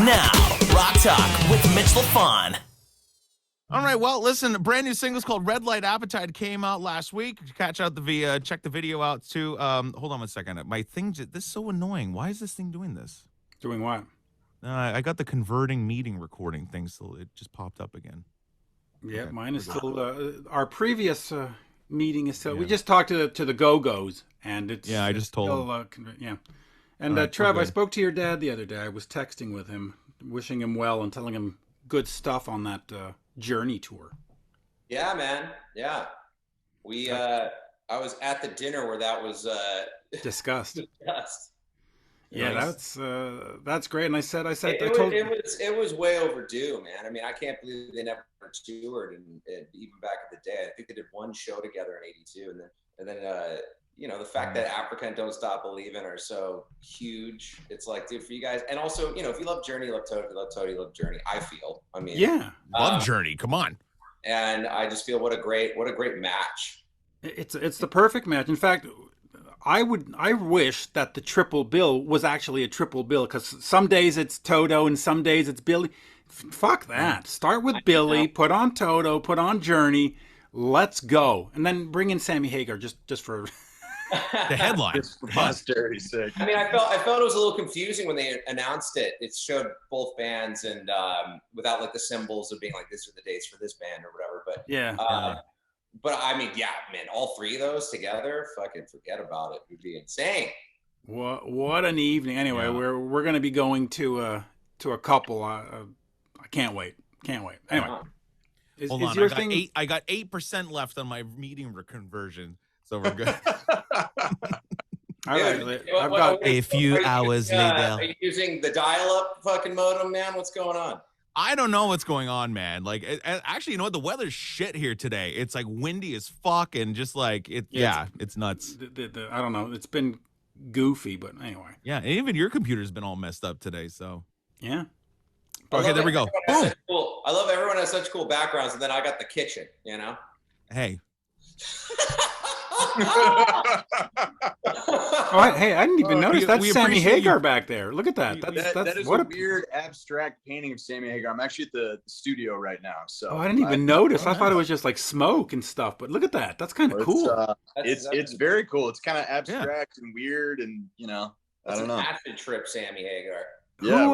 Now, Rock Talk with Mitch Lafon. All right, well, listen, a brand new single's called Red Light Appetite came out last week. Check the video out too. Hold on one second. My thing, this is so annoying. Why is this thing doing this? Doing what? I got the converting meeting recording thing, so it just popped up again. Yeah, Okay. mine is still. Our previous meeting is still. Yeah. We just talked to the Go-Go's, and it's. Yeah, I just told him. Yeah. And Trev, I spoke to your dad the other day. I was texting with him, wishing him well and telling him good stuff on that Journey tour. Yeah, man. Yeah. I was at the dinner where that was discussed. Yeah, nice. that's great. And I said, it was way overdue, man. I mean, I can't believe they never toured, and even back in the day, I think they did one show together in '82, and then the fact that Africa and Don't Stop Believin' are so huge. It's like, dude, for you guys, and also, if you love Journey, you love Toto, you love Journey. I feel. I mean, yeah, love Journey. Come on. And I just feel what a great match. It's the perfect match. In fact, I wish that the triple bill was actually a triple bill, because some days it's Toto and some days it's Billy. Fuck that. Start with Billy, put on Toto, put on Journey. Let's go. And then bring in Sammy Hagar just for the headline. Just for posterity's sake. I mean, I felt it was a little confusing when they announced it. It showed both bands and without like the symbols of being like, these are the dates for this band or whatever. But yeah. But I mean, yeah, man, all three of those together, fucking forget about it. It would be insane. What an evening. Anyway, we're going to be going to a couple. I can't wait. Anyway. Hold on. I got 8% left on my meeting conversion, so we're good. All right. I've got a few hours later. Are you using the dial-up fucking modem, man? What's going on? I don't know what's going on, man. Like, actually, you know what? The weather's shit here today. It's like windy as fuck, and just like it's nuts. I don't know. It's been goofy, but anyway. Yeah, and even your computer's been all messed up today. So yeah. Okay, there we go. I love everyone has such cool backgrounds, and then I got the kitchen. Hey. Hey, I didn't even notice that's Sammy Hagar back there. Look at that. That is a weird abstract painting of Sammy Hagar. I'm actually at the studio right now. So I didn't even notice. I thought it was just like smoke and stuff. But look at that. That's kind of cool. It's very cool. It's kind of abstract and weird, and I don't know. Acid trip, Sammy Hagar. Yeah,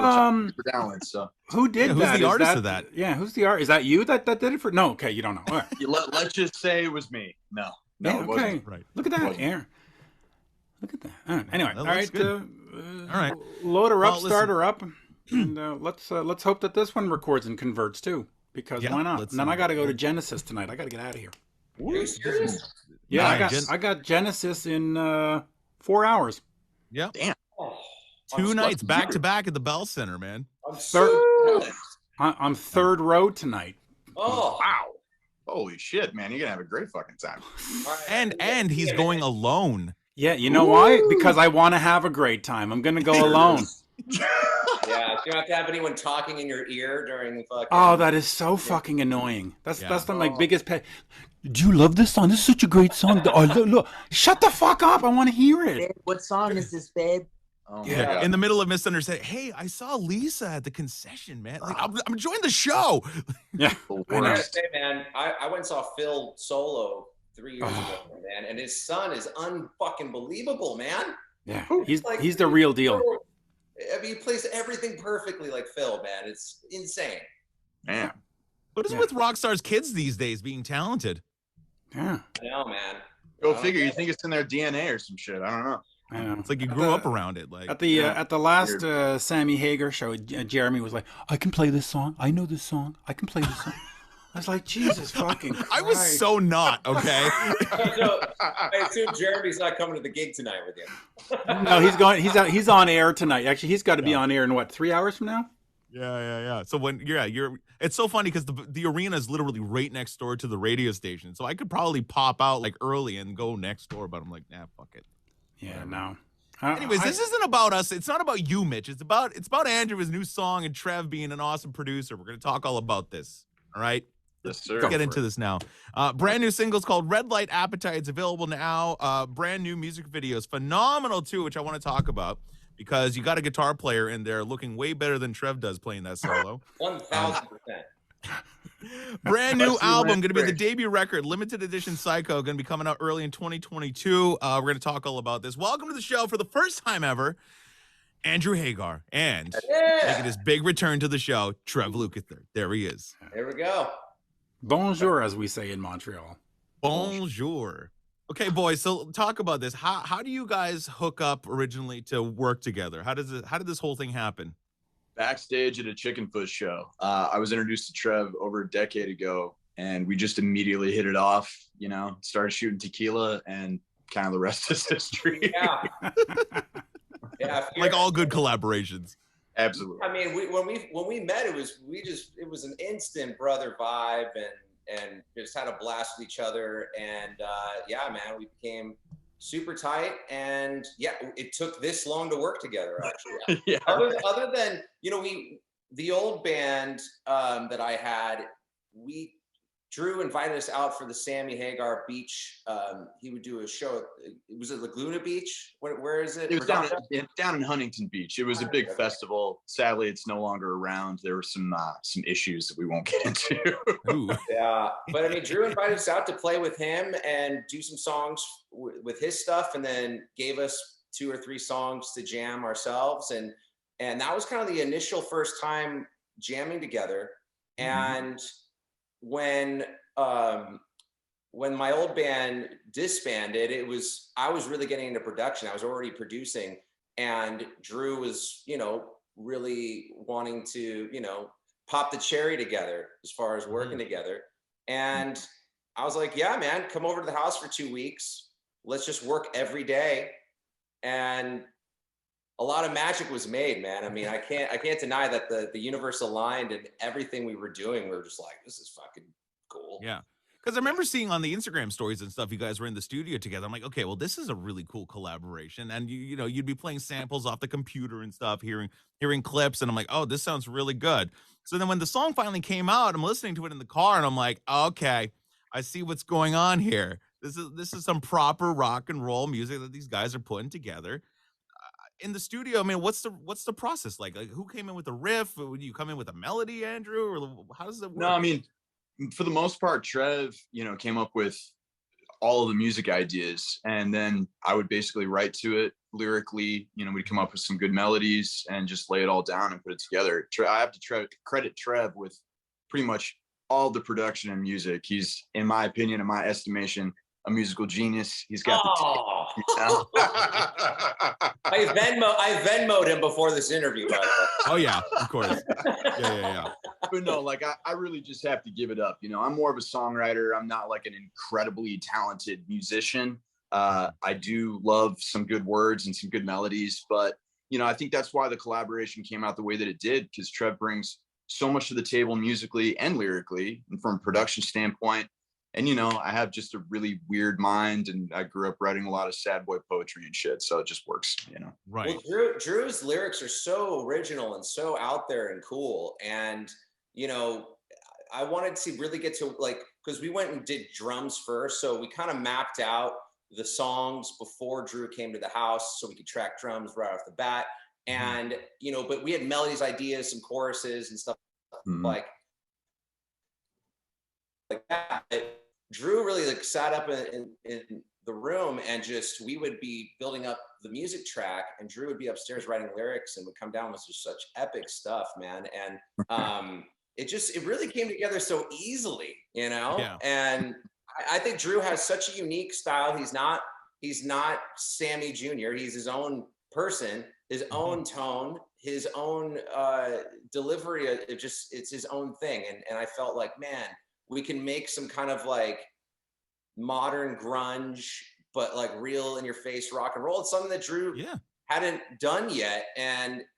who did who's that? Who's the artist of that? Yeah, who's the artist? Is that you that did it for? No, okay, you don't know. All right. Let's just say it was me. No, it wasn't. Right. Look at that, Aaron. Look at that. All right. Anyway, all right. All right. Load her up, start her up, and let's hope that this one records and converts too. Because why not? And then I got to go to Genesis tonight. I got to get out of here. Are you serious? Yeah, I got Genesis in 4 hours. Yeah. Damn. 2 nights back to back at the Bell Center, man. I'm third row tonight. Oh wow! Holy shit, man! You're gonna have a great fucking time. And he's going alone. Yeah, you know why? Because I want to have a great time. I'm gonna go alone. Yeah, you don't have to have anyone talking in your ear during fucking. Oh, that is so fucking annoying. That's my biggest pet. Do you love this song? This is such a great song. Look, shut the fuck up! I want to hear it. Babe, what song is this, babe? Oh, yeah, in the middle of misunderstanding. Hey, I saw Lisa at the concession, man. Like, I'm enjoying the show. Yeah, I gotta say, man, I went and saw Phil solo 3 years ago, man, and his son is unfucking believable, man. Yeah, he's the real deal. I mean, he plays everything perfectly like Phil, man. It's insane. Man, what is it with rock stars' kids these days being talented? Yeah, I know, man. Go figure. You think it's in their DNA or some shit? I don't know. I know. It's like you grew up around it. Like at the last Sammy Hagar show, Jeremy was like, "I can play this song. I know this song. I can play this song." I was like, Jesus fucking Christ. I was so not okay. So, I assume Jeremy's not coming to the gig tonight with you. No, he's going. He's on air tonight. Actually, he's got to be on air in what, 3 hours from now? Yeah. So when you're it's so funny because the arena is literally right next door to the radio station. So I could probably pop out like early and go next door, but I'm like, nah, fuck it. Yeah, no. Anyways, this isn't about us. It's not about you, Mitch. It's about Andrew, his new song, and Trev being an awesome producer. We're going to talk all about this. All right? Yes, sir. Let's get into this now. Brand new singles called Red Light Appetite. It's available now. Brand new music videos. Phenomenal, too, which I want to talk about. because you got a guitar player in there looking way better than Trev does playing that solo. 1,000%. Brand new Let's see album, when going to be the fresh. debut record, limited edition Psycho, going to be coming out early in 2022. We're going to talk all about this. Welcome to the show for the first time ever, Andrew Hagar, and making his big return to the show, Trev Lukather. There he is. There we go. Bonjour, as we say in Montreal. Bonjour. Okay, boys. So talk about this. How do you guys hook up originally to work together? How did this whole thing happen? Backstage at a Chicken Foot show. I was introduced to Trev over a decade ago, and we just immediately hit it off. You know, started shooting tequila, and kind of the rest is history. Yeah. Yeah. Like all good collaborations. Absolutely. I mean, when we met, it was an instant brother vibe, and just had a blast with each other. And yeah, man, we became super tight. And yeah, it took this long to work together, actually. Yeah. Other than, you know, the old band that I had, Drew invited us out for the Sammy Hagar Beach. He would do a show. Was it Laguna Beach? Where is it? It was down in Huntington Beach. It was a big festival. Sadly, it's no longer around. There were some issues that we won't get into. Ooh. Yeah, but I mean, Drew invited us out to play with him and do some songs with his stuff, and then gave us 2 or 3 songs to jam ourselves, and that was kind of the initial first time jamming together. And when my old band disbanded, I was really getting into production. I was already producing, and Drew was, you know, really wanting to, you know, pop the cherry together as far as working together. And I was like, yeah, man, come over to the house for 2 weeks. Let's just work every day. And a lot of magic was made, man. I mean, I can't deny that the universe aligned, and everything we were doing, we were just like, this is fucking cool. Yeah. Because I remember seeing on the Instagram stories and stuff, you guys were in the studio together. I'm like, okay, well, this is a really cool collaboration. And you know, you'd be playing samples off the computer and stuff, hearing clips, and I'm like, oh, this sounds really good. So then when the song finally came out, I'm listening to it in the car, and I'm like, okay, I see what's going on here. This is some proper rock and roll music that these guys are putting together. In the studio, I mean, what's the process like? Like, who came in with a riff? Would you come in with a melody, Andrew, or how does it work? No, I mean, for the most part, Trev, you know, came up with all of the music ideas, and then I would basically write to it lyrically. You know, we'd come up with some good melodies and just lay it all down and put it together. I have to credit Trev with pretty much all the production and music. He's, in my opinion, in my estimation, a musical genius. He's got the you know? I Venmo'd him before this interview, by the way. Oh yeah, of course. Yeah. But no, like I really just have to give it up. You know, I'm more of a songwriter. I'm not like an incredibly talented musician. I do love some good words and some good melodies, but you know, I think that's why the collaboration came out the way that it did, because Trev brings so much to the table musically and lyrically, and from a production standpoint. And, you know, I have just a really weird mind, and I grew up writing a lot of sad boy poetry and shit. So it just works, you know? Right. Well, Drew's lyrics are so original and so out there and cool. And, you know, I wanted to really get to, like, because we went and did drums first. So we kind of mapped out the songs before Drew came to the house so we could track drums right off the bat. And, you know, but we had melodies, ideas, some choruses and stuff like that. Drew really like sat up in the room, and just, we would be building up the music track, and Drew would be upstairs writing lyrics and would come down with just such epic stuff, man. And it really came together so easily, you know? Yeah. And I think Drew has such a unique style. He's not Sammy Jr. He's his own person, his own tone, his own delivery. It's his own thing. And I felt like, man, we can make some kind of like modern grunge, but like real in your face rock and roll. It's something that Drew hadn't done yet.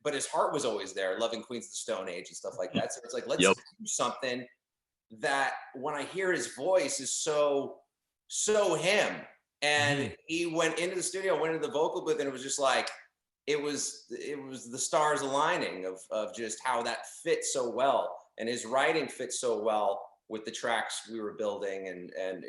But his heart was always there, loving Queens of the Stone Age and stuff like that. So it's like, let's do something that when I hear his voice is so him. And he went into the studio, went into the vocal booth, and it was just like, it was the stars aligning of just how that fits so well. And his writing fits so well with the tracks we were building. And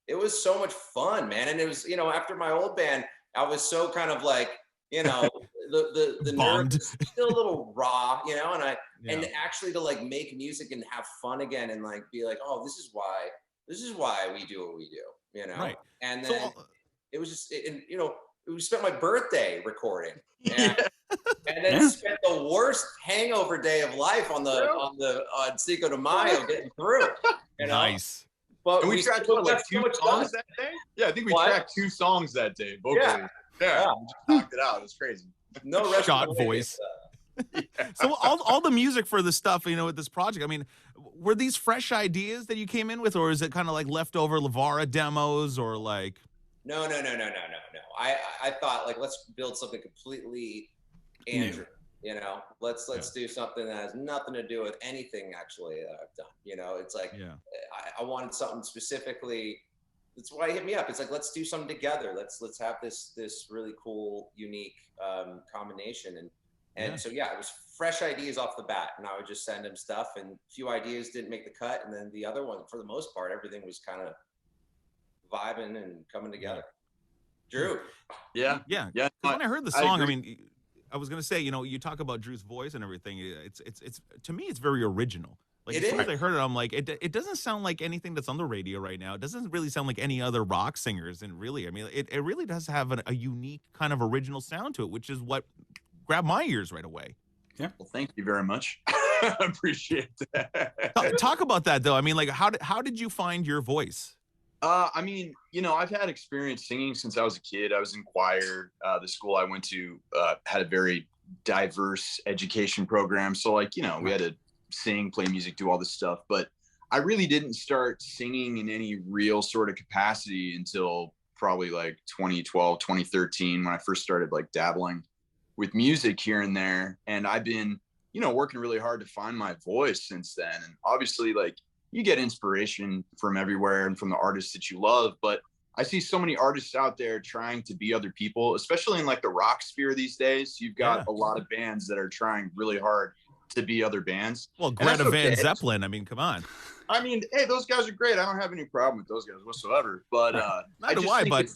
it was so much fun, man. And it was, you know, after my old band, I was so kind of like, you know, the Bummed. nerve is still a little raw, you know, Yeah. and actually to like make music and have fun again and like be like, oh, this is why we do what we do, you know? Right. And So, then it was just, and you know, we spent my birthday recording Yeah. and then Yeah. spent the worst hangover day of life on Cinco de Mayo getting through, you know? nice. But And we tracked still what, like left so 2 much songs done. that day? Yeah, I think we What? tracked 2 songs that day, vocally. Yeah. Yeah. We just knocked it out. It was crazy. No rest Shot of the way. voice. So all the music for this stuff, you know, with this project, I mean, were these fresh ideas that you came in with, or is it kind of like leftover Lavara demos, or like? No. I thought like let's build something completely Andrew. You know, let's do something that has nothing to do with anything actually that I've done. You know, it's like I wanted something specifically. That's why he hit me up. It's like let's do something together. Let's have this really cool, unique combination. And so it was fresh ideas off the bat, and I would just send him stuff, and a few ideas didn't make the cut, and then the other one, for the most part, everything was kind of vibing and coming together. Drew. Yeah. 'Cause when I heard the song, I agree. mean, I was gonna say, you know, you talk about Drew's voice and everything. It's to me, it's very original. Like It as soon as is. I heard it, I'm like, it doesn't sound like anything that's on the radio right now. It doesn't really sound like any other rock singers, and really, I mean, it really does have a unique kind of original sound to it, which is what grabbed my ears right away. Well, thank you very much. I appreciate that. Talk about that though. I mean, like, how did you find your voice? I mean, you know, I've had experience singing since I was a kid. I was in choir. The school I went to had a very diverse education program. So like, you know, we had to sing, play music, do all this stuff. But I really didn't start singing in any real sort of capacity until probably like 2012, 2013, when I first started like dabbling with music here and there. And I've been, you know, working really hard to find my voice since then. And obviously, like, you get inspiration from everywhere and from the artists that you love, but I see so many artists out there trying to be other people, especially in like the rock sphere these days. You've got a lot of bands that are trying really hard to be other bands. Well, And that's Greta Van okay. Zeppelin. I mean, come on. I mean, hey, those guys are great. I don't have any problem with those guys whatsoever. But Neither do I, but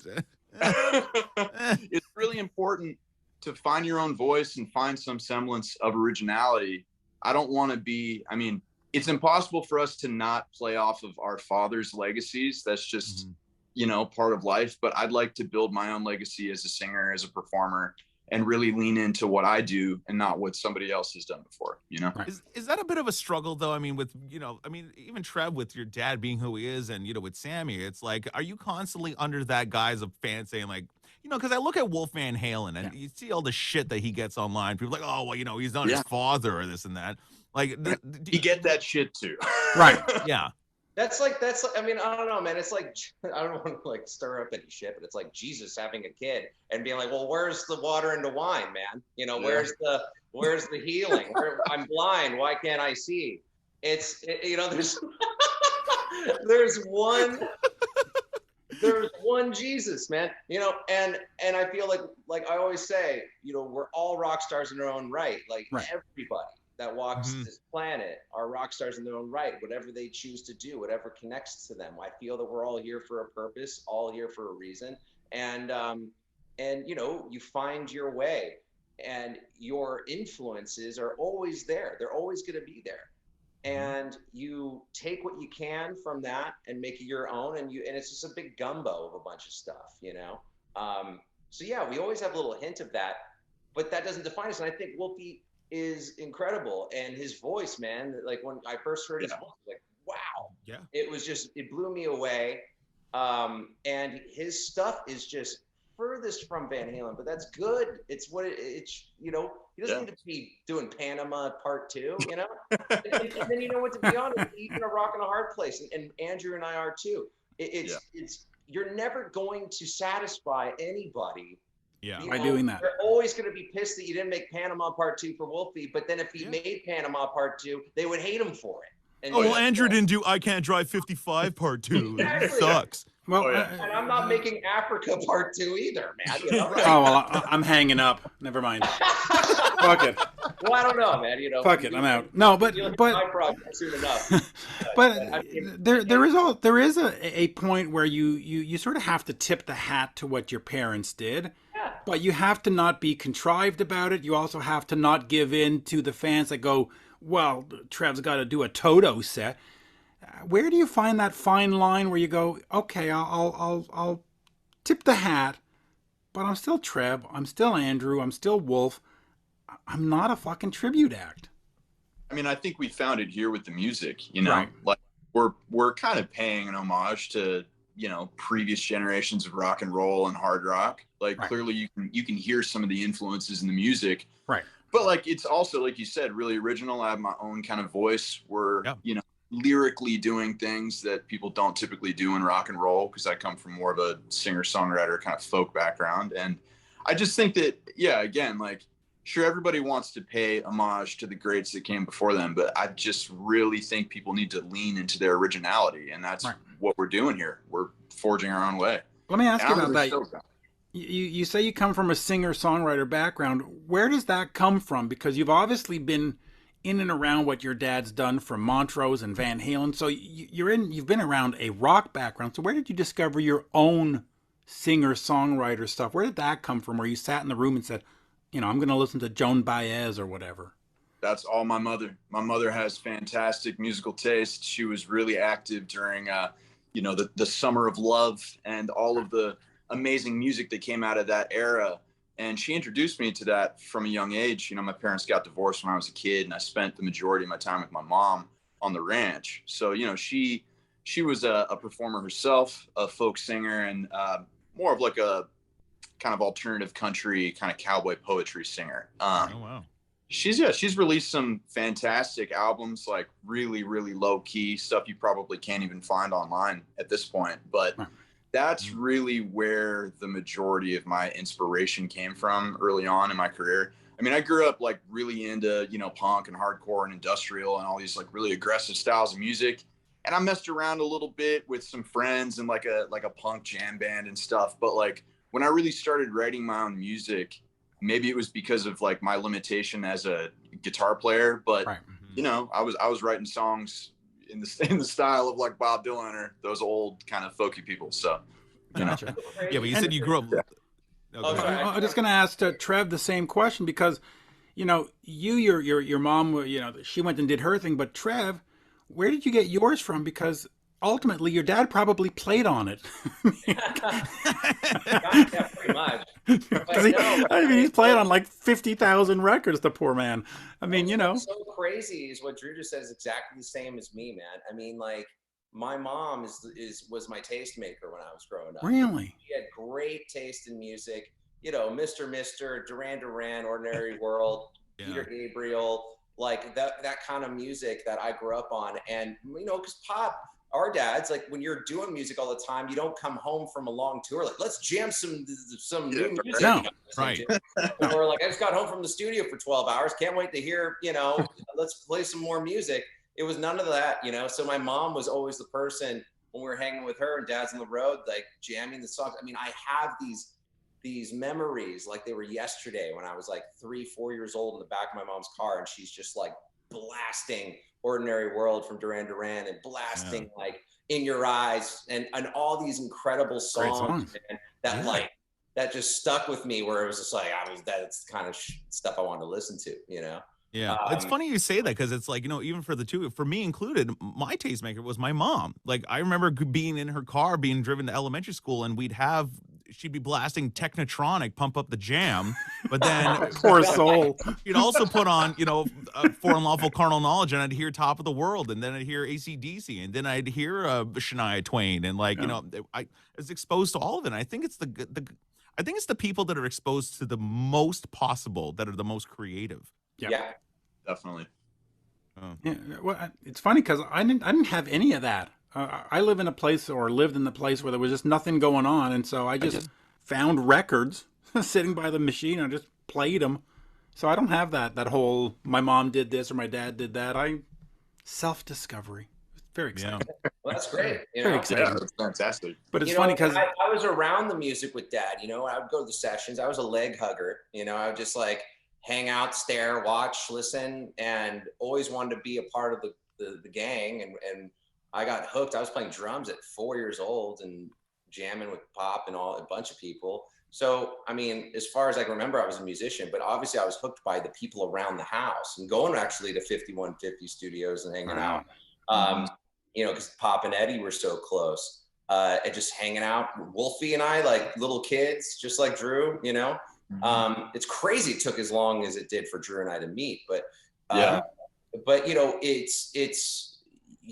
it's really important to find your own voice and find some semblance of originality. I don't want to be, I mean, it's impossible for us to not play off of our father's legacies. That's just, you know, part of life. But I'd like to build my own legacy as a singer, as a performer, and really lean into what I do and not what somebody else has done before, you know? Is that a bit of a struggle though? I mean, with, you know, I mean, even Trev, with your dad being who he is, and, you know, with Sammy, it's like, are you constantly under that guise of fans saying like, you know, because I look at Wolfgang Halen and you see all the shit that he gets online. People are like, oh, well, you know, he's not his father or this and that. Like, you get that shit too. Right. Yeah. That's I mean, I don't know, man. It's like, I don't want to like stir up any shit, but it's like Jesus having a kid and being like, well, where's the water into wine, man? You know, where's the healing? I'm blind. Why can't I see? You know, there's one Jesus, man, you know, and I feel like I always say, you know, we're all rock stars in our own right. Like everybody that walks this planet are rock stars in their own right, whatever they choose to do, whatever connects to them. I feel that we're all here for a purpose, all here for a reason. And you know, you find your way, and your influences are always there. They're always going to be there. And you take what you can from that and make it your own, and it's just a big gumbo of a bunch of stuff, you know? So yeah, we always have a little hint of that, but that doesn't define us. And I think Wolfie is incredible, and his voice, man, like when I first heard his voice, like, wow. Yeah. It blew me away. And his stuff is just furthest from Van Halen, but that's good. It's what it's, you know, he doesn't need to be doing Panama Part 2, you know? and then, you know what, to be honest, even a rock and a hard place, and Andrew and I are too. It's you're never going to satisfy anybody. Yeah, by doing that. They're always going to be pissed that you didn't make Panama Part 2 for Wolfie, but then if he made Panama Part 2, they would hate him for it. And well, Andrew didn't do I Can't Drive 55 Part 2. It sucks. Well, and I'm not making Africa Part 2 either, man. You know? Oh, well, I'm hanging up. Never mind. Fuck it. Well, I don't know, man. You know, fuck it. I'm out. No, but my project soon enough. But there is a point where you sort of have to tip the hat to what your parents did. Yeah. But you have to not be contrived about it. You also have to not give in to the fans that go, well, Trev's got to do a Toto set. Where do you find that fine line where you go, okay, I'll tip the hat, but I'm still Trev, I'm still Andrew, I'm still Wolf. I'm not a fucking tribute act. I mean, I think we found it here with the music, you know, Right. like we're kind of paying an homage to, you know, previous generations of rock and roll and hard rock. Like Right. clearly you can hear some of the influences in the music. Right. But like it's also, like you said, really original. I have my own kind of voice. We're, you know, lyrically doing things that people don't typically do in rock and roll, because I come from more of a singer-songwriter kind of folk background. And I just think that, yeah, again, like, sure, everybody wants to pay homage to the greats that came before them, but I just really think people need to lean into their originality, and that's what we're doing here. We're forging our own way. Let me ask you about that. Stoked. You say you come from a singer-songwriter background. Where does that come from? Because you've obviously been in and around what your dad's done for Montrose and Van Halen. So you've been around a rock background. So where did you discover your own singer-songwriter stuff? Where did that come from? Where you sat in the room and said, you know, I'm going to listen to Joan Baez or whatever? That's all my mother. My mother has fantastic musical taste. She was really active during, you know, the Summer of Love and all of the amazing music that came out of that era. And she introduced me to that from a young age. You know, my parents got divorced when I was a kid, and I spent the majority of my time with my mom on the ranch. So, you know, she was a performer herself, a folk singer, and more of like a kind of alternative country, kind of cowboy poetry singer. Oh, wow. She's released some fantastic albums, like really, really low key stuff you probably can't even find online at this point. But that's really where the majority of my inspiration came from early on in my career. I mean, I grew up like really into, you know, punk and hardcore and industrial and all these like really aggressive styles of music. And I messed around a little bit with some friends and like a punk jam band and stuff. But like when I really started writing my own music, maybe it was because of like my limitation as a guitar player, but you know, I was writing songs in the style of like Bob Dylan or those old kind of folky people. So, you know. Yeah, but you said you grew up. I'm just going to ask Trev the same question, because, you know, your mom, you know, she went and did her thing, but Trev, where did you get yours from? Because ultimately your dad probably played on it. Yeah, pretty much. I mean, he's played on like 50,000 records, the poor man. I mean, you know. What's so crazy is what Drew just said is exactly the same as me, man. I mean, like, my mom was my tastemaker when I was growing up. Really? She had great taste in music. You know, Mr. Duran Duran, Ordinary World, Peter Gabriel, like that kind of music that I grew up on. And, you know, because pop, our dads, like when you're doing music all the time, you don't come home from a long tour like, let's jam some new music. No, right. Or like, I just got home from the studio for 12 hours. Can't wait to hear, you know, let's play some more music. It was none of that, you know? So my mom was always the person when we were hanging with her and dad's on the road, like jamming the songs. I mean, I have these memories like they were yesterday when I was like 3-4 years old in the back of my mom's car, and she's just like blasting Ordinary World from Duran Duran and blasting like In Your Eyes and all these incredible songs, man, that like that just stuck with me, where it was just like that's the kind of stuff I wanted to listen to, you know. Yeah, it's funny you say that, because it's like, you know, even for me included, my tastemaker was my mom. Like, I remember being in her car, being driven to elementary school, and she'd be blasting Technotronic, Pump Up the Jam, but then poor soul. She'd also put on, you know, For Unlawful Carnal Knowledge, and I'd hear Top of the World, and then I'd hear AC/DC, and then I'd hear Shania Twain, and like, you know, I was exposed to all of it. And I think it's the people that are exposed to the most possible that are the most creative. Yeah. Definitely. Yeah, well, it's funny because I didn't have any of that. I lived in a place where there was just nothing going on, and so I just found records sitting by the machine and just played them. So I don't have that whole my mom did this or my dad did that. Self-discovery. It's very exciting. Yeah. Well, that's great. You Very know? exciting. Yeah, that's fantastic. But it's You funny know, because I was around the music with dad, you know. I would go to the sessions. I was a leg hugger, you know. I would just like hang out, stare, watch, listen, and always wanted to be a part of the gang. And I got hooked. I was playing drums at 4 years old and jamming with Pop and a bunch of people. So, I mean, as far as I can remember, I was a musician, but obviously I was hooked by the people around the house and going actually to 5150 studios and hanging out. You know, because Pop and Eddie were so close. And just hanging out, Wolfie and I, like little kids, just like Drew, you know. It's crazy it took as long as it did for Drew and I to meet, but you know, it's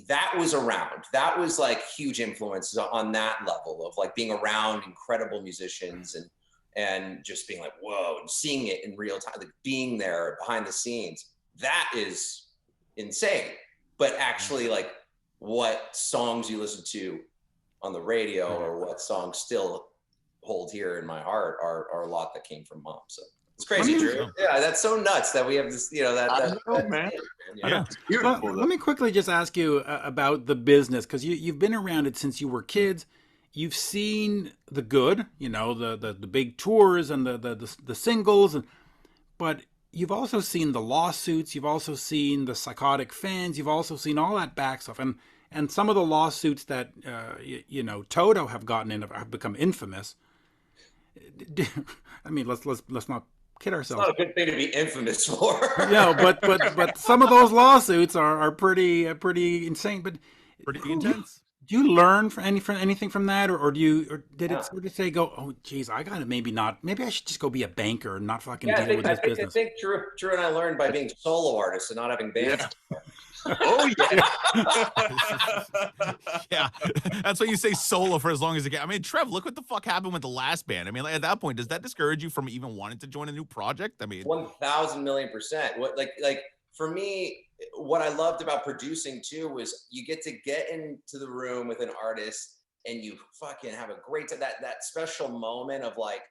that was around. That was like huge influences on that level of like being around incredible musicians and just being like, whoa, and seeing it in real time, like being there behind the scenes. That is insane. But actually, like what songs you listen to on the radio or what songs still hold here in my heart are a lot that came from Mom. So it's crazy, Drew. Yeah, that's so nuts that we have this, you know, man. Yeah. It's beautiful. Let me quickly just ask you about the business, because you've been around it since you were kids. You've seen the good, you know, the big tours and the singles, but you've also seen the lawsuits. You've also seen the psychotic fans. You've also seen all that back stuff, and some of the lawsuits that you know Toto have gotten in have become infamous. I mean, let's not kid ourselves. It's not a good thing to be infamous for. No, but some of those lawsuits are pretty insane. But Pretty intense. do you learn from anything from that, or did it sort of say go, oh geez, maybe I should just go be a banker and not fucking deal with this business? I think Drew and I learned by being solo artists and not having bands. Oh yeah. Yeah, that's why you say solo for as long as you can. I mean, Trev, look what the fuck happened with the last band. I mean, like, at that point, does that discourage you from even wanting to join a new project? I mean, 1,000,000,000%. What like for me, what I loved about producing too was you get into the room with an artist and you fucking have a great time. That special moment of like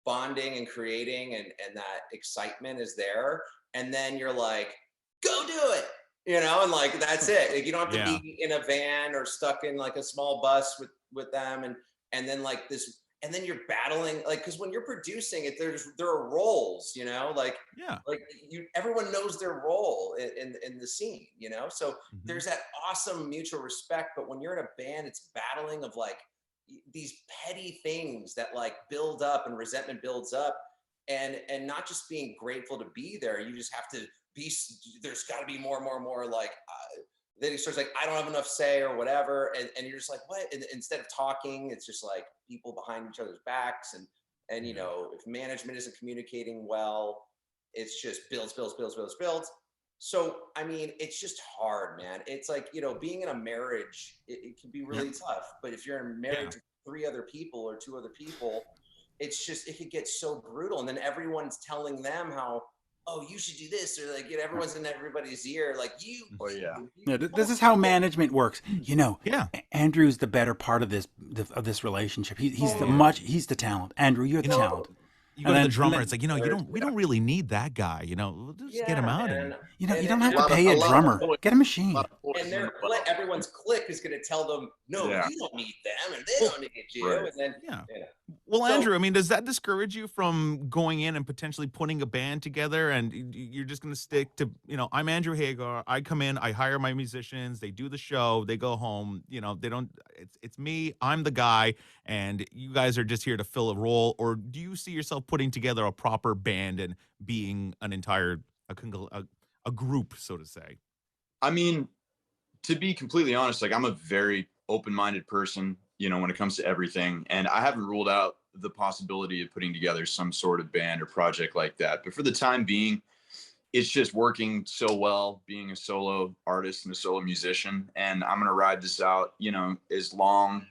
bonding and creating and that excitement is there. And then you're like, go do it. You know, and like that's it. Like, you don't have to be in a van or stuck in like a small bus with them, and then like this, and then you're battling like because when you're producing it, there are roles, you know, like everyone knows their role in the scene, you know. So there's that awesome mutual respect. But when you're in a band, it's battling of like these petty things that like build up and resentment builds up, and not just being grateful to be there. You just have to. There's got to be more like then he starts like I don't have enough say or whatever, and you're just like what, and instead of talking it's just like people behind each other's backs, and you know, if management isn't communicating well, it's just builds. So I mean, it's just hard, man. It's like, you know, being in a marriage, it can be really tough, but if you're married to 3 other people or 2 other people, it's just, it could get so brutal, and then everyone's telling them how, oh, you should do this, or like, you know, everyone's in everybody's ear, like you. Oh yeah. This is how management works. You know, Andrew's the better part of this relationship. He's the talent. Andrew, you're the talent. You go to the drummer, it's like, you know, we don't really need that guy. You know, we'll just get him out. And you know, you don't have to pay a drummer. Get a machine. And everyone's clique is going to tell them, no, you don't need them, and they don't need you. Right. And then, Well, Andrew, I mean, does that discourage you from going in and potentially putting a band together, and you're just going to stick to, you know, I'm Andrew Hagar. I come in, I hire my musicians, they do the show, they go home. You know, they don't. It's me. I'm the guy, and you guys are just here to fill a role. Or do you see yourself putting together a proper band and being an entire a group, so to say? I mean, to be completely honest, like I'm a very open-minded person, you know, when it comes to everything. And I haven't ruled out the possibility of putting together some sort of band or project like that. But for the time being, it's just working so well being a solo artist and a solo musician. And I'm going to ride this out, you know, as long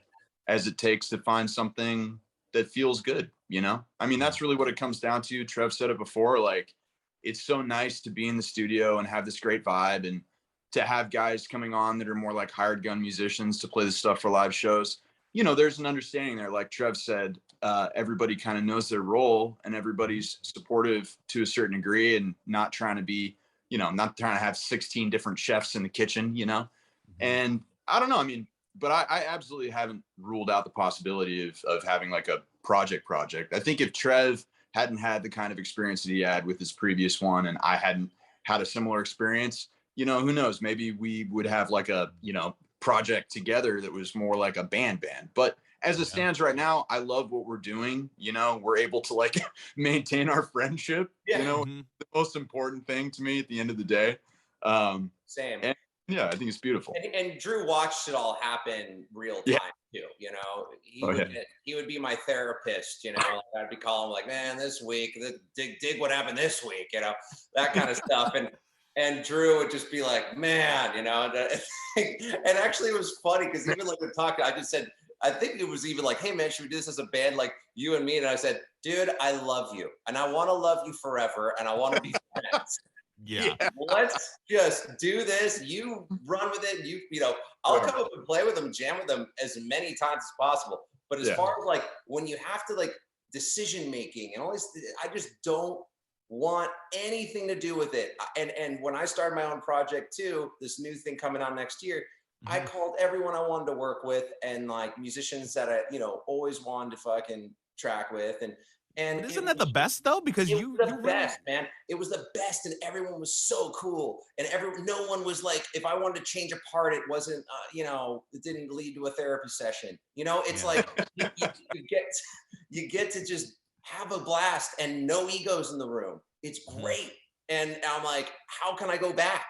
as it takes to find something that feels good, you know? I mean, that's really what it comes down to. Trev said it before, like, it's so nice to be in the studio and have this great vibe, and to have guys coming on that are more like hired gun musicians to play the stuff for live shows. You know, there's an understanding there. Like Trev said, everybody kind of knows their role, and everybody's supportive to a certain degree, and not trying to be, you know, not trying to have 16 different chefs in the kitchen, you know? And I don't know. I mean, but I absolutely haven't ruled out the possibility of having like a project. I think if Trev hadn't had the kind of experience that he had with his previous one, and I hadn't had a similar experience, you know, who knows, maybe we would have like a, you know, project together that was more like a band. But as it stands right now, I love what we're doing. You know, we're able to like maintain our friendship. Yeah. You know, the most important thing to me at the end of the day. Same. And yeah, I think it's beautiful. And Drew watched it all happen real time too. You know, he would be my therapist. You know, like I'd be calling him like, man, this week, dig what happened this week. You know, that kind of stuff. And Drew would just be like, man, you know, and actually it was funny because even like the talk, I just said, I think it was even like, hey man, should we do this as a band, like you and me? And I said, dude, I love you, and I want to love you forever, and I want to be friends. Yeah. Let's just do this. You run with it. You know, I'll come up and play with them, jam with them as many times as possible. But as far as like when you have to like decision making and all this, I just don't want anything to do with it. And when I started my own project too, this new thing coming out next year, I called everyone I wanted to work with and like musicians that I, you know, always wanted to fucking track with. And isn't that the best though? Because it was the best, man. It was the best, and everyone was so cool. And no one was like, if I wanted to change a part, it wasn't, you know, it didn't lead to a therapy session. You know, it's like you get to just have a blast and no egos in the room. It's great. And I'm like, how can I go back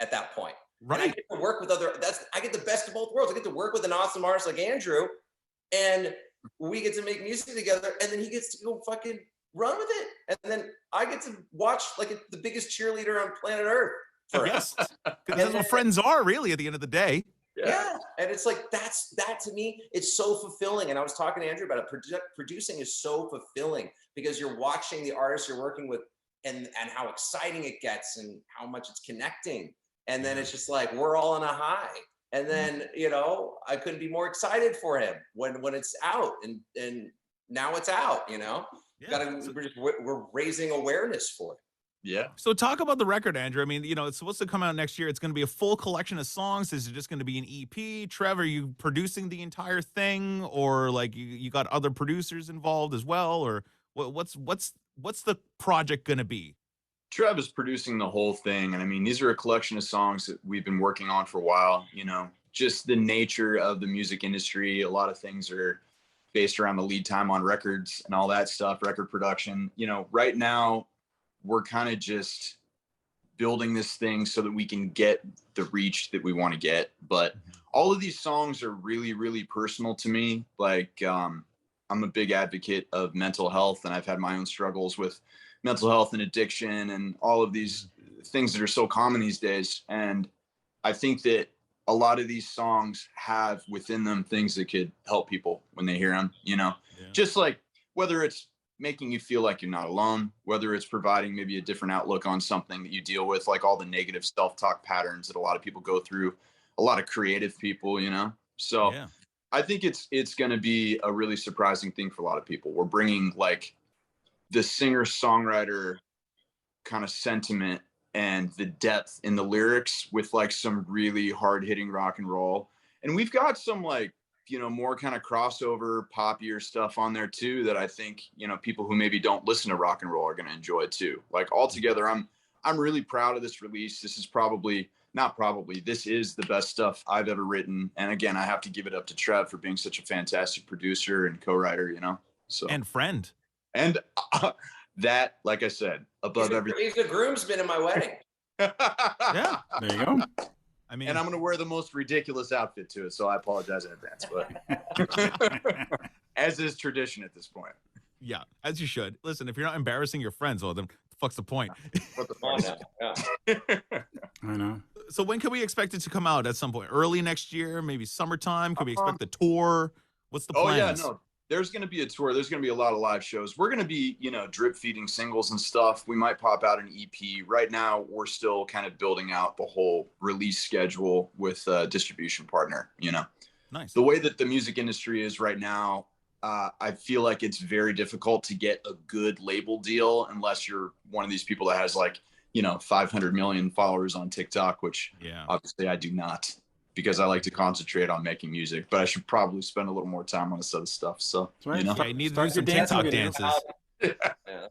at that point? Right. And I get to work with I get the best of both worlds. I get to work with an awesome artist like Andrew, and we get to make music together, and then he gets to go fucking run with it. And then I get to watch like the biggest cheerleader on planet Earth. Yes. Because that's what friends are really at the end of the day. Yeah. And it's like, that to me, it's so fulfilling. And I was talking to Andrew about it. Producing is so fulfilling because you're watching the artists you're working with and how exciting it gets and how much it's connecting. And then it's just like, we're all on a high. And then, you know, I couldn't be more excited for him when it's out and now it's out, you know, we're raising awareness for it. Yeah. So talk about the record, Andrew. I mean, you know, it's supposed to come out next year. It's going to be a full collection of songs. Is it just going to be an EP? Trev, are you producing the entire thing, or like you got other producers involved as well, or what's the project going to be? Trev is producing the whole thing. And I mean, these are a collection of songs that we've been working on for a while. You know, just the nature of the music industry. A lot of things are based around the lead time on records and all that stuff, record production. You know, right now we're kind of just building this thing so that we can get the reach that we want to get. But all of these songs are really, really personal to me. Like, I'm a big advocate of mental health, and I've had my own struggles with mental health and addiction and all of these things that are so common these days. And I think that a lot of these songs have within them things that could help people when they hear them, you know, just like whether it's making you feel like you're not alone, whether it's providing maybe a different outlook on something that you deal with, like all the negative self-talk patterns that a lot of people go through, a lot of creative people, you know? So I think it's going to be a really surprising thing for a lot of people. We're bringing like the singer-songwriter kind of sentiment and the depth in the lyrics with like some really hard-hitting rock and roll. And we've got some like, you know, more kind of crossover poppier stuff on there too that I think, you know, people who maybe don't listen to rock and roll are going to enjoy too. Like altogether, I'm really proud of this release. This is this is the best stuff I've ever written. And again, I have to give it up to Trev for being such a fantastic producer and co-writer, you know, so. And friend. And that, like I said, above everything. He's the groomsman in my wedding. Yeah, there you go. I mean, and I'm going to wear the most ridiculous outfit to it, so I apologize in advance. But as is tradition at this point. Yeah, as you should. Listen, if you're not embarrassing your friends, well, then the fuck's the point? What the fuck? I know. So when can we expect it to come out? At some point, early next year, maybe summertime? Can we expect the tour? What's the plan? Oh yeah, no. There's going to be a tour. There's going to be a lot of live shows. We're going to be, you know, drip feeding singles and stuff. We might pop out an EP. Right now, we're still kind of building out the whole release schedule with a distribution partner, you know. Nice. The way that the music industry is right now, I feel like it's very difficult to get a good label deal unless you're one of these people that has like, you know, 500 million followers on TikTok, which obviously I do not, because I like to concentrate on making music, but I should probably spend a little more time on this other stuff. So, right. You know, you need to do some TikTok dances. The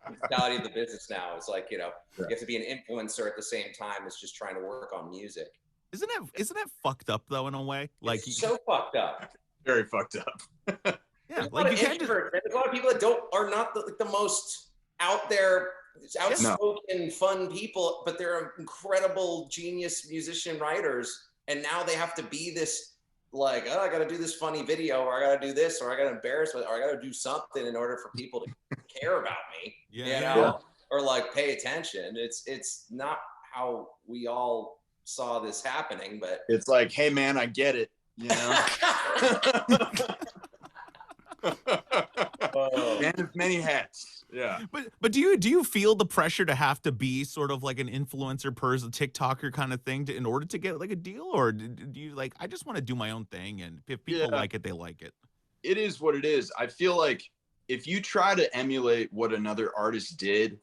mentality of the business now is like, you know, you have to be an influencer at the same time as just trying to work on music. Isn't that fucked up though in a way? Like it's so fucked up. Very fucked up. Yeah, There's like you can't just. there's a lot of people that are not the most out there, outspoken, fun people, but they're incredible genius musician writers. And now they have to be this like, oh, I got to do this funny video, or I got to do this, or I got to embarrass myself, or I got to do something in order for people to care about me, or like pay attention. It's not how we all saw this happening, but it's like, hey man, I get it, you know. Man of many hats. Yeah. But do you feel the pressure to have to be sort of like an influencer person, TikToker kind of thing in order to get like a deal, or do you like, I just want to do my own thing, and if people like it, they like it? It is what it is. I feel like if you try to emulate what another artist did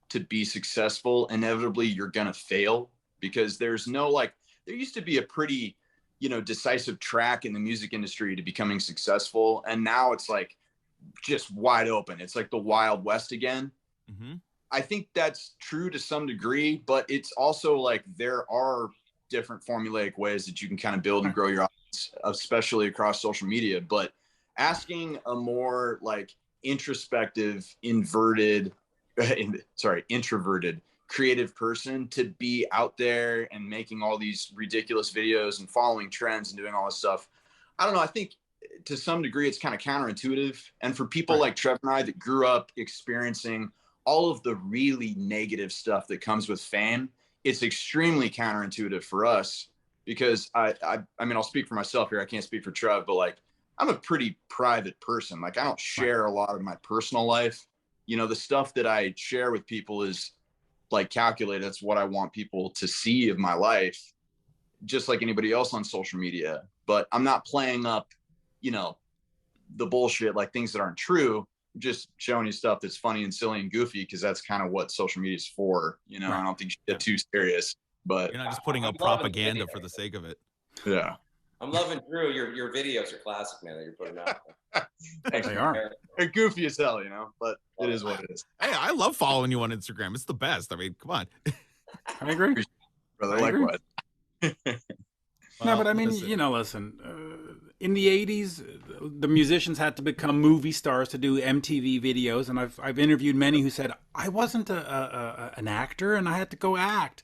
to be successful, inevitably you're gonna fail, because there's no like, there used to be a pretty, you know, decisive track in the music industry to becoming successful, and now it's like just wide open. It's like the Wild West again. Mm-hmm. I think that's true to some degree, but it's also like there are different formulaic ways that you can kind of build and grow your audience, especially across social media. But asking a more like introspective, introverted creative person to be out there and making all these ridiculous videos and following trends and doing all this stuff, I don't know. I think to some degree it's kind of counterintuitive. And for people like Trev and I that grew up experiencing all of the really negative stuff that comes with fame, it's extremely counterintuitive for us, because I mean, I'll speak for myself here. I can't speak for Trev, but like, I'm a pretty private person. Like, I don't share a lot of my personal life. You know, the stuff that I share with people is like calculated. That's what I want people to see of my life, just like anybody else on social media. But I'm not playing up, you know, the bullshit, like things that aren't true, just showing you stuff that's funny and silly and goofy, because that's kind of what social media is for. You know, I don't think you should get too serious, but you're not just putting up propaganda for the sake of it. Yeah. I'm loving Drew. Your videos are classic, man, that you're putting out. They are. They're goofy as hell, you know, but it is what it is. Hey, I love following you on Instagram. It's the best. I mean, come on. I agree. Brother, I agree. likewise. No, but I mean, you know, listen, in the 80s, the musicians had to become movie stars to do MTV videos. And I've interviewed many who said, I wasn't an actor and I had to go act.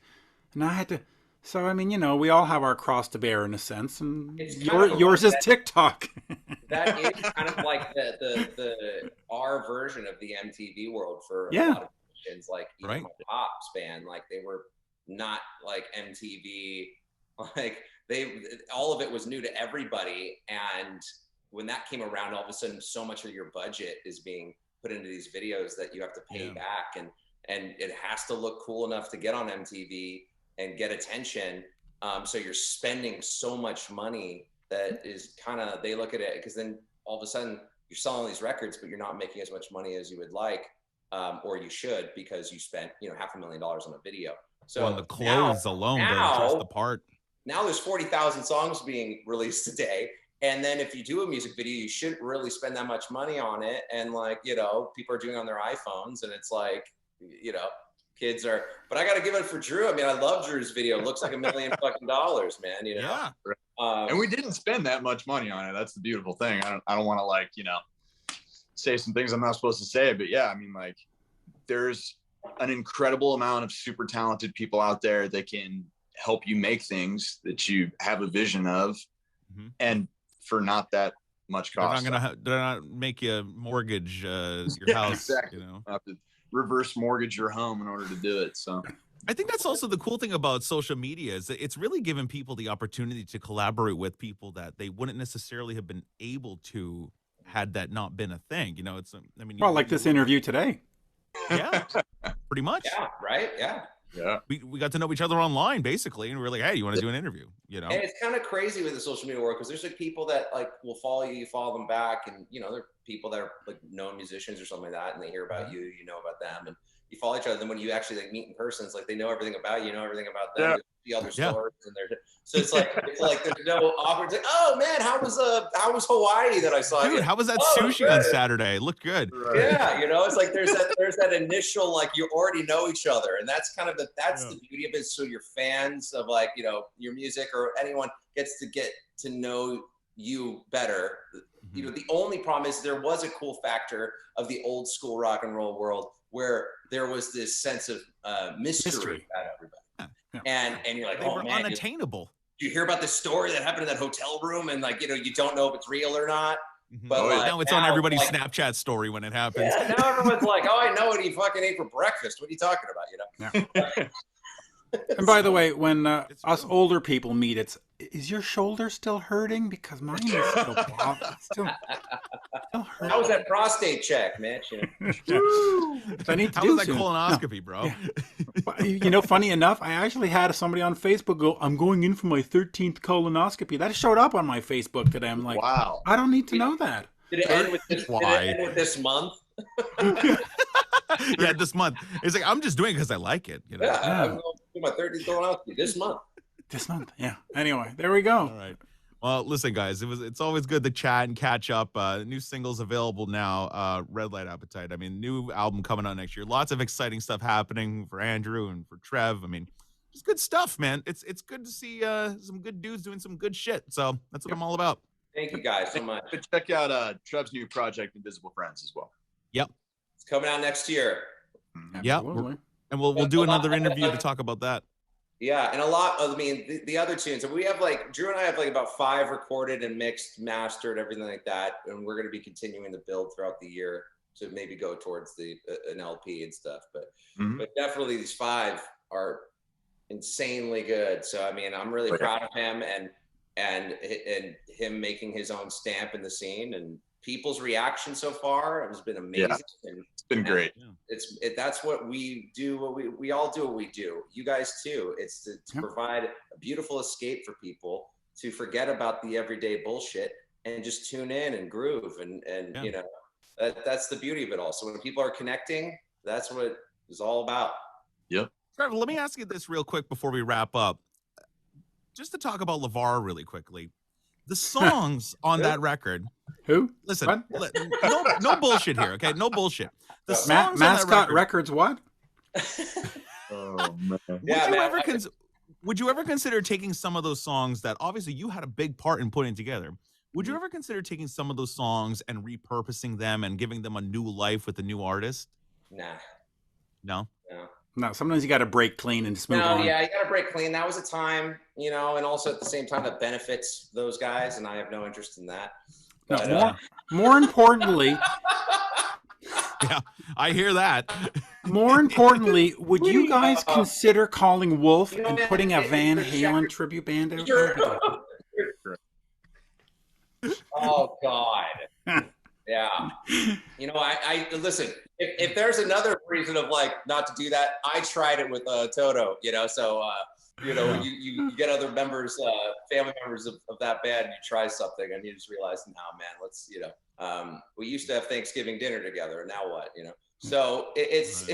And I had to. So, I mean, you know, we all have our cross to bear in a sense. And yours is TikTok. That is kind of like our version of the MTV world for a lot of musicians, like even my Pops band, like they were not like MTV, like all of it was new to everybody. And when that came around, all of a sudden, so much of your budget is being put into these videos that you have to pay back, and it has to look cool enough to get on MTV and get attention. So you're spending so much money that is kind of, they look at it, because then all of a sudden you're selling these records, but you're not making as much money as you would like, or you should, because you spent, you know, $500,000 on a video. So on the clothes alone, just the part. Now there's 40,000 songs being released today. And then if you do a music video, you shouldn't really spend that much money on it. And like, you know, people are doing it on their iPhones, and it's like, you know, kids are, but I got to give it for Drew. I mean, I love Drew's video. It looks like $1 million fucking dollars, man. You know? Yeah. And we didn't spend that much money on it. That's the beautiful thing. I don't want to, like, you know, say some things I'm not supposed to say, but yeah, I mean, like, there's an incredible amount of super talented people out there that can help you make things that you have a vision of, and for not that much cost. They're not make you mortgage your house. Exactly. You know, have to reverse mortgage your home in order to do it. So I think that's also the cool thing about social media, is that it's really given people the opportunity to collaborate with people that they wouldn't necessarily have been able to had that not been a thing. You know, it's, I mean, well, like this interview today. Yeah, pretty much. Yeah, right. Yeah. Yeah. We got to know each other online, basically, and we were like, hey, you want to do an interview? You know, and it's kind of crazy with the social media world, because there's like people that like will follow you follow them back, and you know, there are people that are like known musicians or something like that, and they hear about you, you know about them, and you follow each other. Then when you actually like meet in person, it's like they know everything about you, know everything about them, the other stories, and they're so it's like there's no awkward. It's like, oh man, how was Hawaii that I saw? Dude, how was that sushi good. On Saturday? It looked good. Right. Yeah, you know, it's like there's that initial, like, you already know each other, and that's kind of the beauty of it. So your fans of, like, you know, your music or anyone gets to know you better. You know, the only problem is there was a cool factor of the old school rock and roll world where there was this sense of mystery about everybody. Yeah. And you're like, they were unattainable. You hear about this story that happened in that hotel room, and like, you know, you don't know if it's real or not. But now it's on everybody's Snapchat story when it happens. Yeah, now everyone's like, oh, I know what he fucking ate for breakfast. What are you talking about? You know? Yeah. And by the way, when us older people meet, is your shoulder still hurting? Because mine is still hurting. How was that prostate check, Mitch? You know? I need to How do was that soon. colonoscopy, bro? Yeah. You know, funny enough, I actually had somebody on Facebook go, I'm going in for my 13th colonoscopy. That showed up on my Facebook today. I'm like, wow. I don't need to know that. Did it end with this, Why? Did it end with this month? Yeah, this month. It's like, I'm just doing it because I like it. You know? Yeah, I'm going to do my 13th colonoscopy this month. This month, yeah. Anyway, there we go. All right. Well, listen, guys, it's always good to chat and catch up. New singles available now. Red Light Appetite. I mean, new album coming out next year. Lots of exciting stuff happening for Andrew and for Trev. I mean, just good stuff, man. It's good to see some good dudes doing some good shit. So that's what I'm all about. Thank you guys so much. Check out Trev's new project, Invisible Friends, as well. Yep. It's coming out next year. Yep. And we'll do another interview to talk about that. Yeah, and a lot of, I mean, the other tunes, we have like, Drew and I have like about 5 recorded and mixed, mastered, everything like that. And we're going to be continuing to build throughout the year to maybe go towards an LP and stuff. But definitely these 5 are insanely good. So, I mean, I'm really proud of him and him making his own stamp in the scene, and people's reaction so far has been amazing. Yeah, it's been great. That's what we do. We all do what we do. You guys too. It's to provide a beautiful escape for people to forget about the everyday bullshit and just tune in and groove. And you know, that's the beauty of it all. So when people are connecting, that's what it's all about. Yep. Trevor, let me ask you this real quick before we wrap up. Just to talk about LeVar really quickly. The songs on that record. Who? Listen, no bullshit here, okay? No bullshit. The songs Mascot on that Records what? Oh, man. Would you ever consider taking some of those songs that obviously you had a big part in putting together? Would you ever consider taking some of those songs and repurposing them and giving them a new life with a new artist? Nah. No? No, sometimes you got to break clean and just move on. Yeah, you got to break clean. That was a time, you know, and also at the same time that benefits those guys, and I have no interest in that. But, no, more importantly, yeah, I hear that. More importantly, would you guys consider calling Wolf and putting a Van Halen tribute band out there? Oh God. Yeah. You know, I listen, if there's another reason of like not to do that, I tried it with Toto, you know, so you know, you get other members, family members of that band, and you try something and you just realize, nah, man, let's, you know, we used to have Thanksgiving dinner together, and now what, you know? So it's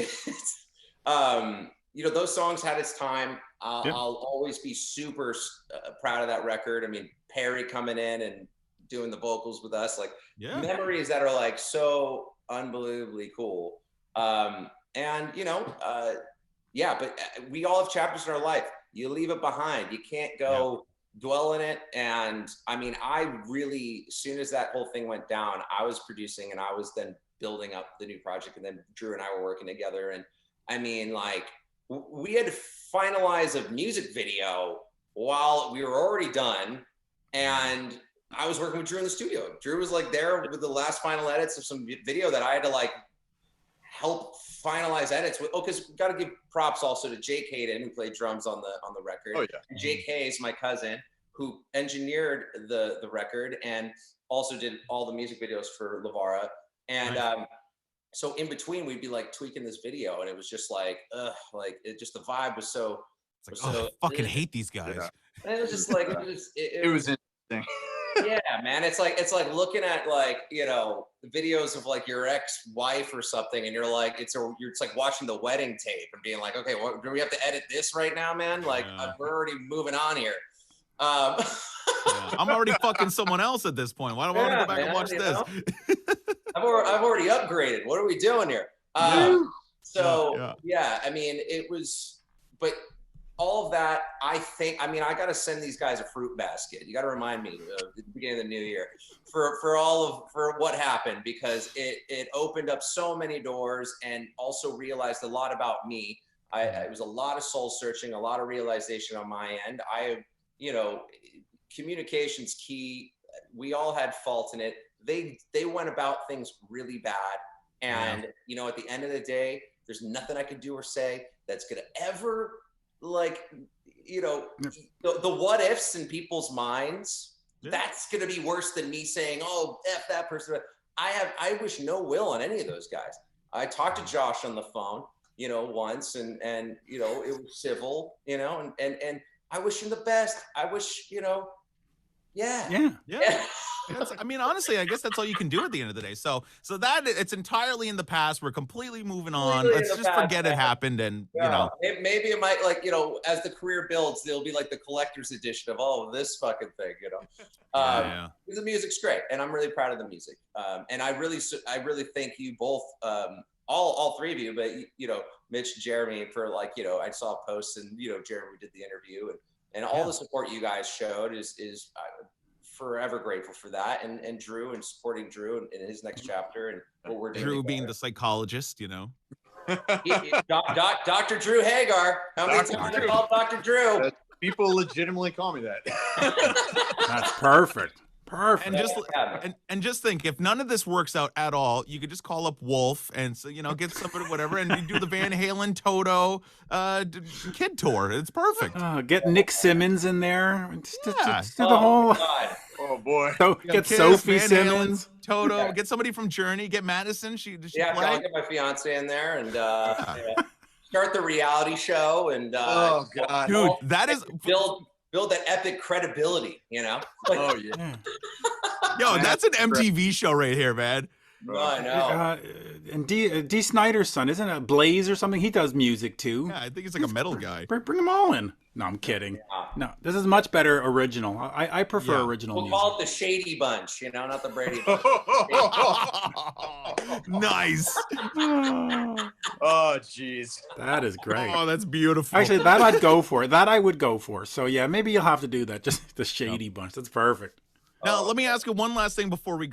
you know, those songs had its time. I'll always be super proud of that record. I mean, Perry coming in and doing the vocals with us, like memories that are like so unbelievably cool. And you know, but we all have chapters in our life. You leave it behind. You can't go dwell in it. And I mean, I really, as soon as that whole thing went down, I was producing and I was then building up the new project, and then Drew and I were working together. And I mean, like, we had to finalize a music video while we were already done. And I was working with Drew in the studio. Drew was like there with the last final edits of some video that I had to like help finalize edits with. Oh, because we got to give props also to Jake Hayden, who played drums on the record. Oh yeah. And Jake Hayes, my cousin, who engineered the record and also did all the music videos for LeVar. And so in between, we'd be like tweaking this video, and it was just like, like it just, the vibe was so. It's like, I fucking hate these guys. Yeah. And it was just like it was interesting. Yeah, man, it's like looking at like, you know, videos of like your ex-wife or something, and you're like, it's like watching the wedding tape and being like, okay, what, do we have to edit this right now, man? Like we're already moving on here. I'm already fucking someone else at this point. Why don't I want to go back and watch this? I've already upgraded. What are we doing here? So yeah, I mean, it was, but all of that, I think, I mean, I got to send these guys a fruit basket. You got to remind me at the beginning of the new year for what happened, because it opened up so many doors, and also realized a lot about me. It was a lot of soul searching, a lot of realization on my end. Communication's key. We all had fault in it. They went about things really bad. And, at the end of the day, there's nothing I could do or say that's going to ever, the what ifs in people's minds, that's going to be worse than me saying, oh, F that person. I wish no will on any of those guys. I talked to Josh on the phone, once, and it was civil, and I wish him the best. I wish, Yeah. Honestly, I guess that's all you can do at the end of the day. So that it's entirely in the past. We're completely moving on. Let's just forget it happened. And maybe it might, as the career builds, there'll be like the collector's edition of this fucking thing. The music's great, and I'm really proud of the music. And I really thank you both, all three of you, but Mitch, Jeremy, for I saw posts, and Jeremy did the interview, and all the support you guys showed is forever grateful for that, and Drew, and supporting Drew in his next chapter, and what we're doing. Drew being the psychologist, Dr. Drew Hagar. How many times I called Dr. Drew? People legitimately call me that. That's perfect. And just think, if none of this works out at all, you could just call up Wolf and get somebody, whatever, and you do the Van Halen Toto kid tour. It's perfect. Get Nick Simmons in there. Just do the whole. Oh boy. So get Kiss, Sophie Van Simmons. Halen, Toto. Get somebody from Journey. Get Madison. She play? I'll get my fiance in there, and start the reality show, and oh god, dude, that is build that epic credibility, oh yeah. Yo, that's an MTV show right here, man. No, I know. And D. Snyder's son, isn't it Blaze or something? He does music too. Yeah, I think he's like a metal guy. Bring them all in. No, I'm kidding. Yeah. No, this is much better original. I prefer original we'll music. Call it the Shady Bunch, not the Brady Bunch. Nice. Oh, jeez. That is great. Oh, that's beautiful. Actually, that I'd go for. That I would go for. So yeah, maybe you'll have to do that. Just the Shady Bunch. That's perfect. Now, let me ask you one last thing before we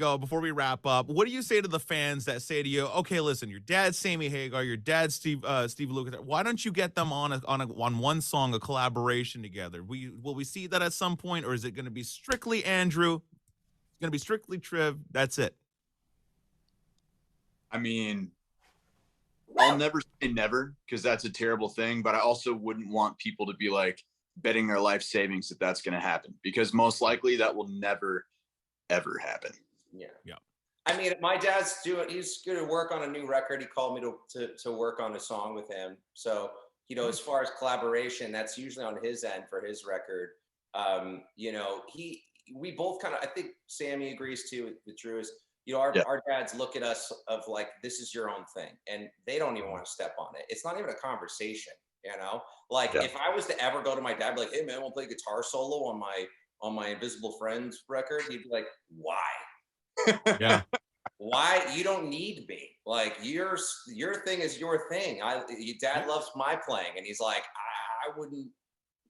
wrap up. What do you say to the fans that say to you, okay, listen, your dad's Sammy Hagar, your dad's Steve Lukather. Why don't you get them on one song, a collaboration together? Will we see that at some point, or is it going to be strictly Andrew? It's going to be strictly Trev. That's it. I mean, I'll never say never, because that's a terrible thing, but I also wouldn't want people to be like betting their life savings that that's going to happen, because most likely that will never ever happen. Yeah. I mean, my dad's he's going to work on a new record. He called me to work on a song with him. So, as far as collaboration, that's usually on his end for his record. We both kind of, I think Sammy agrees too with Drew, is, our dads look at us of like, this is your own thing, and they don't even want to step on it. It's not even a conversation. If I was to ever go to my dad, be like, hey man, I want to play guitar solo on my Invisible Friends record, he'd be like, why? Yeah. Why? You don't need me. Like, your thing is your thing. Your dad loves my playing, and he's like, I wouldn't.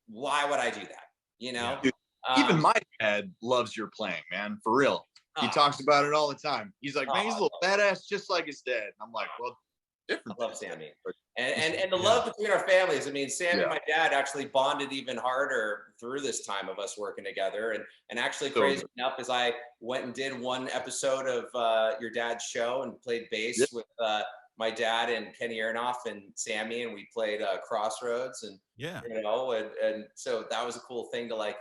Why would I do that? Dude, even my dad loves your playing, man. For real. He talks about it all the time. He's like, man, he's a little badass just like his dad. And I'm like, well, different. I love Sammy. And the love between our families. I mean, Sammy and my dad actually bonded even harder through this time of us working together. And actually, crazy enough, as I went and did one episode of your dad's show and played bass with my dad and Kenny Aronoff and Sammy, and we played Crossroads, and and so that was a cool thing to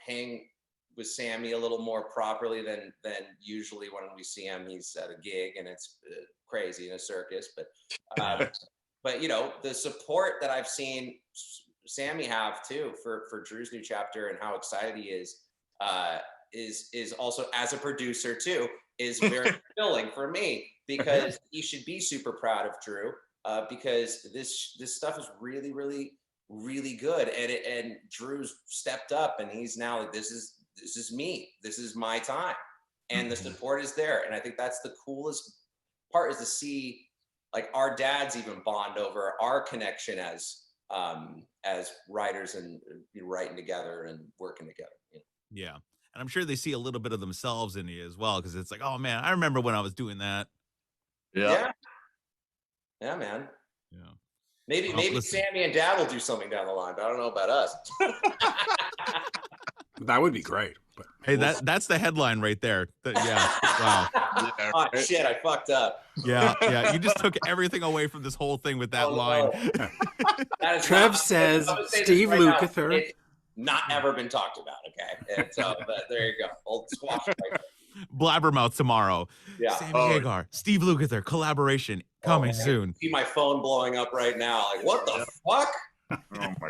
hang with Sammy a little more properly than usually when we see him. He's at a gig and it's crazy in a circus, but the support that I've seen Sammy have too for Drew's new chapter, and how excited he is also, as a producer too, is very fulfilling for me, because he should be super proud of Drew, because this stuff is really, really, really good, and Drew's stepped up, and he's now like, this is me, this is my time, and the support is there. And I think that's the coolest part, is to see like our dads even bond over our connection as as writers and writing together and working together. You know? Yeah. And I'm sure they see a little bit of themselves in you as well, because it's like, oh man, I remember when I was doing that. Yeah, man. Yeah. Maybe listen. Sammy and Dad will do something down the line, but I don't know about us. That would be great. But Hey, that's the headline right there. Yeah. Wow. Oh shit, I fucked up. Yeah. You just took everything away from this whole thing with that line. No. That is Trev not- says I'm gonna say this Steve right now, Lukather. it's not ever been talked about. Okay, and so but there you go. Old squash. Right there. Blabbermouth tomorrow. Yeah. Sammy Hagar, Steve Lukather, collaboration coming I soon. see my phone blowing up right now. Like, what the fuck? Oh my.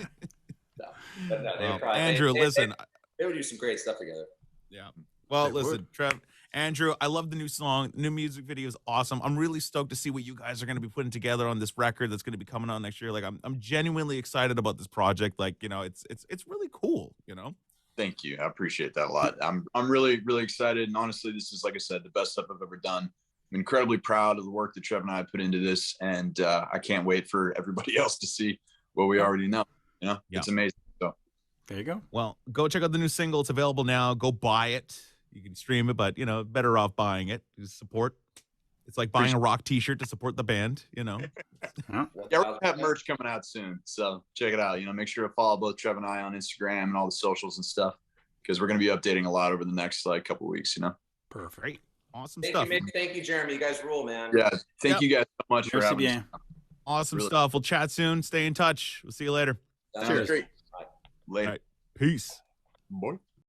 No, but no, they Well, probably, Andrew, listen. they would do some great stuff together. Yeah. Well, They listen, would. Trev, Andrew, I love the new song. New music video is awesome. I'm really stoked to see what you guys are going to be putting together on this record that's going to be coming out next year. Like, I'm genuinely excited about this project. Like, you know, it's really cool. You know. Thank you. I appreciate that a lot. I'm really, really excited. And honestly, this is, like I said, the best stuff I've ever done. I'm incredibly proud of the work that Trev and I put into this. And I can't wait for everybody else to see what we already know. You know, Yeah. It's amazing. So There you go. Well, go check out the new single. It's available now. Go buy it. You can stream it, but, you know, better off buying it. Just support. It's like buying a rock t-shirt to support the band, you know. yeah, we're gonna have merch coming out soon. So check it out. You know, make sure to follow both Trev and I on Instagram and all the socials and stuff, because we're going to be updating a lot over the next couple of weeks, you know. Perfect. Great. Awesome Thank stuff. you, Mitch. Thank you, Jeremy. You guys rule, man. Yeah. Thank Yep. you guys so much for Merci having us. bien. Awesome Really. stuff. We'll chat soon. Stay in touch. We'll see you later. Sounds Sounds great. great. Later. All right. Peace. Boy.